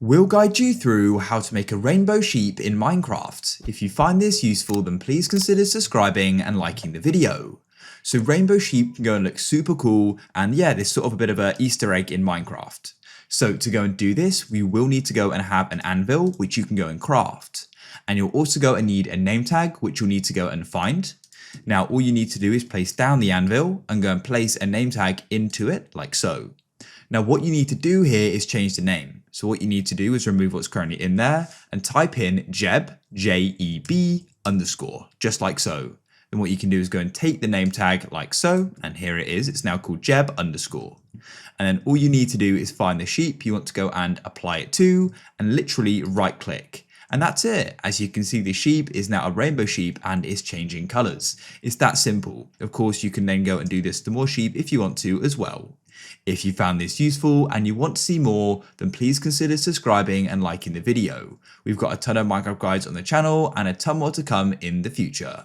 We'll guide you through how to make a rainbow sheep in Minecraft. If you find this useful, then please consider subscribing and liking the video. So rainbow sheep can go and look super cool, and yeah, there's sort of a bit of an Easter egg in Minecraft. So to go and do this, we will need to go and have an anvil, which you can go and craft. And you'll also go and need a name tag, which you'll need to go and find. Now, all you need to do is place down the anvil and go and place a name tag into it, like so. Now, what you need to do here is change the name. So what you need to do is remove what's currently in there and type in Jeb, J-E-B _, just like so. Then what you can do is go and take the name tag like so, and here it is. It's now called Jeb _. And then all you need to do is find the sheep you want to go and apply it to, and literally right click. And that's it. As you can see, the sheep is now a rainbow sheep and is changing colors. It's that simple. Of course, you can then go and do this to more sheep if you want to as well. If you found this useful and you want to see more, then please consider subscribing and liking the video. We've got a ton of Minecraft guides on the channel and a ton more to come in the future.